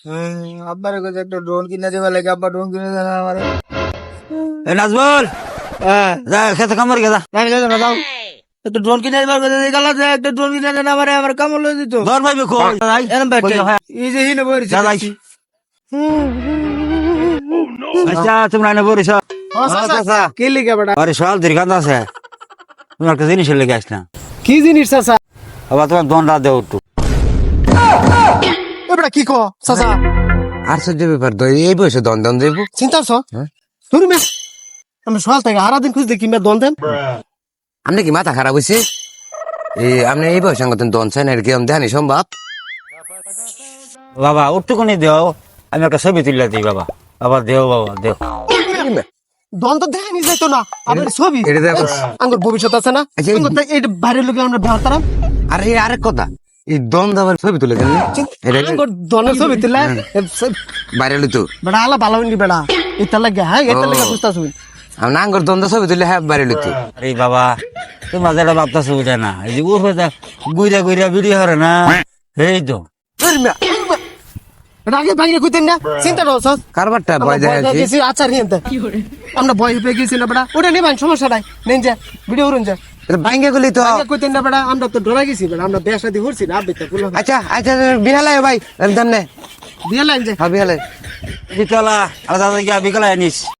আব্বার কাছে একটা ড্রোন কিনে দেবে লাগে, আব্বা ড্রোন কিনে দেয় না আমার। নাজবুল হ্যাঁ যা খেতে কামড় গেদা আমি যাবো না, দাও একটা ড্রোন কিনে দেবার কথা গেল, একটা ড্রোন কিনে দেন আমার কামড় লয়ে দিত। ধর ভাই কই এরম ব্যাটে এই যে হিনে বইছি যা যাই আচ্ছা তোমরা না বরিস কি লিখে বেটা? আরে সকাল ধরে কান্দা আছে তুমি একটা জিনিসের লেগে আসলাম কি জিনিস চাচা? আবার তোমার দন্ডা দেও একটু এবারে কি কো চাচা? আশ্চর্য ব্যাপার তো, এই বয়সে দন দন দেবো। চিন্তা করছো শুনি মে আমি সকাল থেকে সারাদিন খুঁজতে কিংবা দন দেন। আপনি কি মাথা খারাপ হয়েছে? আপনি এই বয়সে আঙ্গতেন দন চাই না, কি আমি দেখানি সম্ভব? বাবা ওটুকুনি দেও, আমি একটা ছবি তুলে দিই বাবা। বাবা দেও বাবা দেও দন তো দেখানি যাইতো না, আবার ছবি এটা দেখো। আঙ্গুর ভবিষ্যৎ আছে না? আচ্ছা, এই- আঙ্গুর তো এই বাইরের লোকে আমরা ব্যবহার করাম। আরে আরেক কথা, এই দন দাবার ছবি তুলে দেন আঙ্গুর দনের ছবি তুলে বাইরে লইতো। বেড়া আলা ভালো হইনি বেড়া, এটা লাগে হ্যাঁ এটা লাগে বুঝতে শুন। আমি আঙ্গুর দন দা ছবি তুলে হ্যাঁ বাইরে লইতো। আরে বাবা তোমার যেটা ভাবতেছো বুঝে না, এই যে উঠে গুইরা গুইরা ভিডিও হরে না, এই তো রাগে ভাঙিয়ে কইতেন না, চিন্তা করো সস। কারবারটা আমরা ভয় ভয় পেয়ে দেখাচ্ছি। গেছি, আচার নিয়ে আনতে। আমরা ভয় পেয়ে গেছি না বেড়া, ওটা নেবেন সমস্যা নাই, নেন যা ভিডিও করুন যা। ভাঙ্গে গেলি তো। রাগে কইতেন না বেড়া, আমরা তো ডরা গেছি বেড়া, আমরা বিয়া শাদী করছি না, আবেতা বললাম আচ্ছা আচ্ছা বিহালে ভাই দাম নে, বিয়া লাইন যে হ্যাঁ বিহালে। চলা আর দাদা গিয়া বিকালে আনিস।